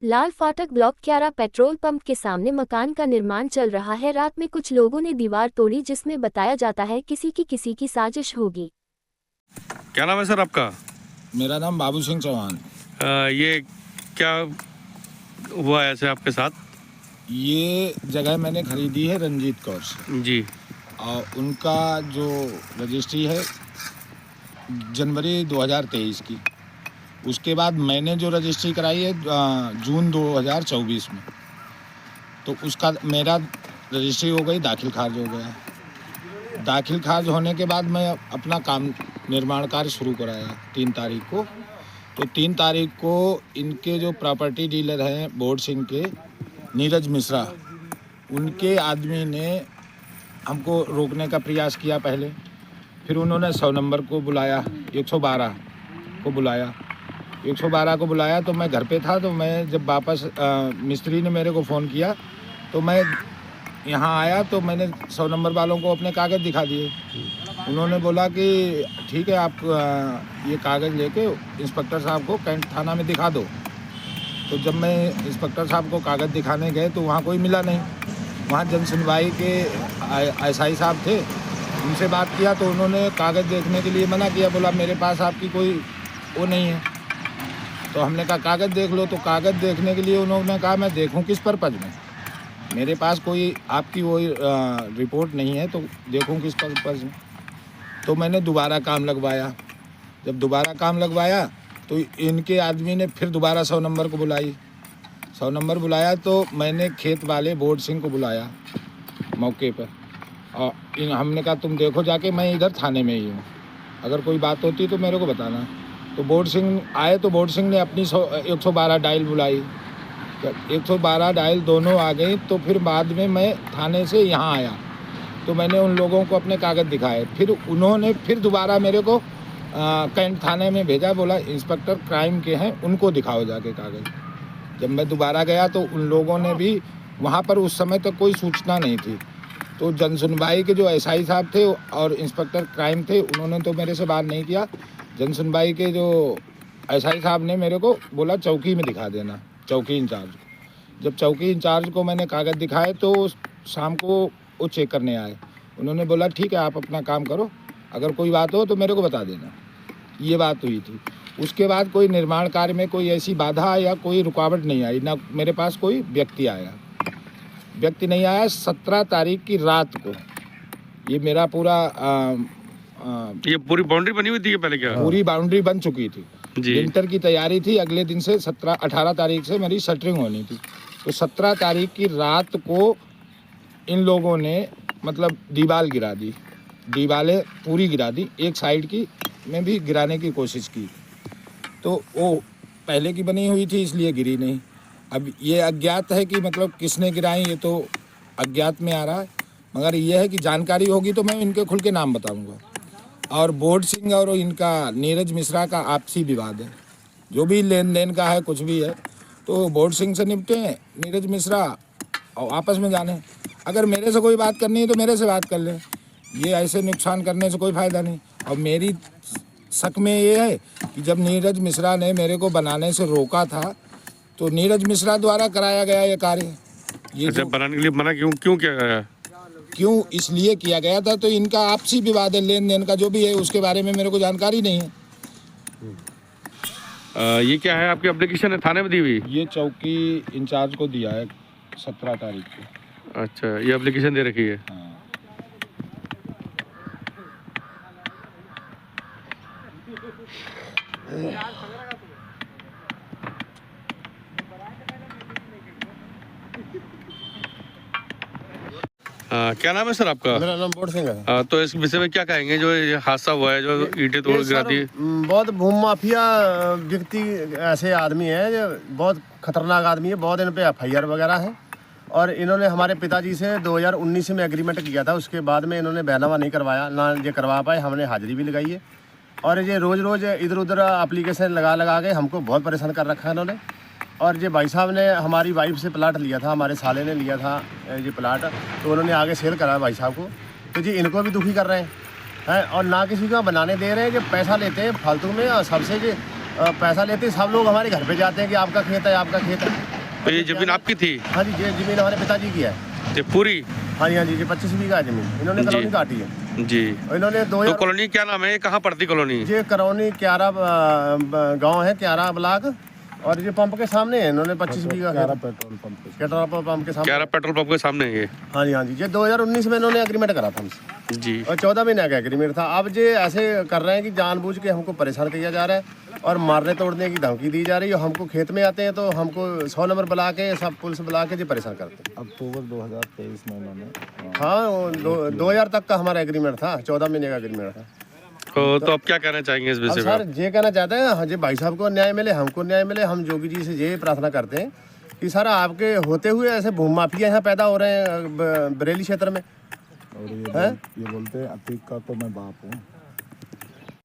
लाल फाटक block 11 petrol pump के सामने मकान का निर्माण चल रहा है। रात में कुछ लोगों ने दीवार तोड़ी, जिसमें बताया जाता है किसी की साजिश होगी। क्या नाम है सर आपका? मेरा नाम बाबू सिंह चौहान। ये क्या हुआ ऐसे आपके साथ? ये जगह मैंने खरीदी है रंजीत कौर से जी। और उनका जो रजिस्ट्री है जनवरी 2023 की। उसके बाद मैंने जो रजिस्ट्री कराई है जून 2024 में, तो उसका मेरा रजिस्ट्री हो गई, दाखिल खारिज हो गया। दाखिल खारिज होने के बाद मैं अपना काम निर्माण कार्य शुरू कराया 3 तारीख को। तो 3 तारीख को इनके जो प्रॉपर्टी डीलर हैं बोर्ड सिंह के, नीरज मिश्रा, उनके आदमी ने हमको रोकने का प्रयास किया पहले। फिर उन्होंने 100 नंबर को बुलाया, 112 को बुलाया। 112 को बुलाया तो मैं घर पे था। तो मैं जब वापस मिस्त्री ने मेरे को फ़ोन किया तो मैं यहाँ आया, तो मैंने 100 नंबर वालों को अपने कागज़ दिखा दिए। उन्होंने बोला कि ठीक है, आप ये कागज़ लेके इंस्पेक्टर साहब को कैंट थाना में दिखा दो। तो जब मैं इंस्पेक्टर साहब को कागज़ दिखाने गए तो वहाँ कोई मिला नहीं। वहाँ जन सुनवाई के एसआई साहब थे, उनसे बात किया तो उन्होंने कागज़ देखने के लिए मना किया। बोला मेरे पास आपकी कोई वो नहीं है। तो हमने कहा कागज़ देख लो। तो कागज़ देखने के लिए उन्होंने कहा मैं देखूं किस पर्पज़ में, मेरे पास कोई आपकी वो रिपोर्ट नहीं है, तो देखूं किस पर्पज़ में। तो मैंने दोबारा काम लगवाया। जब दोबारा काम लगवाया तो इनके आदमी ने फिर दोबारा 100 नंबर को बुलाई। 100 नंबर बुलाया तो मैंने खेत वाले बोर्ड सिंह को बुलाया मौके पर, और हमने कहा तुम देखो जाके, मैं इधर थाने में ही हूँ, अगर कोई बात होती तो मेरे को बताना। तो बोर्ड सिंह आए तो बोर्ड सिंह ने अपनी 112 डायल बुलाई। 112 डायल दोनों आ गई। तो फिर बाद में मैं थाने से यहाँ आया तो मैंने उन लोगों को अपने कागज़ दिखाए। फिर उन्होंने फिर दोबारा मेरे को कैंट थाने में भेजा। बोला इंस्पेक्टर क्राइम के हैं, उनको दिखाओ जाके कागज़। जब मैं दोबारा गया तो उन लोगों ने भी, वहाँ पर उस समय तक कोई सूचना नहीं थी। तो जन सुनवाई के जो एसआई साहब थे और इंस्पेक्टर क्राइम थे, उन्होंने तो मेरे से बात नहीं किया। जन सुनवाई के जो एसआई साहब ने मेरे को बोला चौकी में दिखा देना, चौकी इंचार्ज। जब चौकी इंचार्ज को मैंने कागज़ दिखाए तो शाम को वो चेक करने आए। उन्होंने बोला ठीक है, आप अपना काम करो, अगर कोई बात हो तो मेरे को बता देना। ये बात हुई थी। उसके बाद कोई निर्माण कार्य में कोई ऐसी बाधा या कोई रुकावट नहीं आई, ना मेरे पास कोई व्यक्ति नहीं आया। 17 तारीख की रात को ये मेरा पूरा ये पूरी बाउंड्री बनी हुई थी पहले? क्या पूरी बाउंड्री बन चुकी थी जी। विंटर की तैयारी थी, अगले दिन से 18 तारीख से मेरी शटरिंग होनी थी। तो 17 तारीख की रात को इन लोगों ने मतलब दीवार गिरा दी, दीवारें पूरी गिरा दी, एक साइड की में भी गिराने की कोशिश की। तो वो पहले की बनी हुई थी इसलिए गिरी नहीं। अब ये अज्ञात है कि मतलब किसने गिराई, ये तो अज्ञात में आ रहा है। मगर ये है कि जानकारी होगी तो मैं इनके खुल के नाम बताऊंगा। और बोर्ड सिंह और इनका नीरज मिश्रा का आपसी विवाद है, जो भी लेन देन का है, कुछ भी है तो बोर्ड सिंह से निपटे, नीरज मिश्रा और आपस में जाने। अगर मेरे से कोई बात करनी है तो मेरे से बात कर लें, ये ऐसे नुकसान करने से कोई फ़ायदा नहीं। और मेरी शक में ये है कि जब नीरज मिश्रा ने मेरे को बनाने से रोका था तो नीरज मिश्रा द्वारा कराया गया ये कार्य। ये अच्छा, बनाने के लिए मना क्यों किया गया? क्यों इसलिए किया गया था तो इनका आपसी विवाद है, लेन देन का जो भी है उसके बारे में मेरे को जानकारी नहीं है। ये क्या है आपकी एप्लीकेशन है थाने में दी हुई? ये चौकी इंचार्ज को दिया है 17 तारीख को। अच्छा, ये एप्लीकेशन दे रखी है। हाँ। क्या नाम है सर आपका? मेरा नाम बोर्ड सिंह है। तो इस विषय में क्या कहेंगे, जो ये हादसा हुआ है, जो ईंटें तोड़ गिरा दी? बहुत भूमि माफिया व्यक्ति ऐसे आदमी है जो बहुत खतरनाक आदमी है। बहुत इन पे FIR वगैरह है। और इन्होंने हमारे पिताजी से 2019 में एग्रीमेंट किया था, उसके बाद में इन्होंने बैनामा नहीं करवाया, ना ये करवा पाए। हमने हाजिरी भी लगाई है और ये रोज़ इधर उधर एप्लीकेशन लगा के हमको बहुत परेशान कर रखा है इन्होंने। और ये भाई साहब ने हमारी वाइफ से प्लाट लिया था, हमारे साले ने लिया था ये प्लाट, तो उन्होंने आगे सेल करा भाई साहब को। तो जी इनको भी दुखी कर रहे हैं और ना किसी को बनाने दे रहे हैं। जो पैसा लेते हैं फालतू में, और सबसे जो पैसा लेते हैं सब लोग हमारे घर पे जाते हैं कि आपका खेत है, आपका खेत है। तो ये जमीन आपकी थी? हाँ जी, ये जमीन हमारे पिताजी की है। ये पूरी? हाँ जी, हाँ जी, ये 25 बीघा है जमीन, इन्होंने जी। कॉलोनी काटी है। जी। और इन्होंने तो कॉलोनी क्या नाम है, ये कहाँ पड़ती कॉलोनी? ये करौनी क्यारा गांव है, क्यारा ब्लॉक, और ये पंप के सामने है। इन्होंने 25 बीघा क्यारा पेट्रोल पंप के सामने। क्यारा पेट्रोल पंप के सामने है ये? हाँ जी, हाँ जी, ये 2019 में इन्होंने एग्रीमेंट करा था हमसे जी। और 14 महीने का एग्रीमेंट था। अब ये ऐसे कर रहे हैं कि जानबूझ के हमको परेशान किया जा रहा है और मारने तोड़ने की धमकी दी जा रही है। हमको खेत में आते हैं तो हमको 100 नंबर बुला के, सब पुलिस बुला के जी परेशान करते हैं। अक्टूबर 2023 में इन्होंने हाँ, 2000 तक का हमारा एग्रीमेंट था, 14 महीने का एग्रीमेंट था। तो आप क्या कहना चाहेंगे इस अब विषय सर में? ये कहना चाहते हैं, हाँ जी, भाई साहब को न्याय मिले, हमको न्याय मिले। हम जोगी जी से ये प्रार्थना करते हैं कि सर आपके होते हुए ऐसे भूमि माफिया यहाँ पैदा हो रहे हैं बरेली क्षेत्र में। और ये बोलते हैं अतीक का तो मैं बाप हूँ।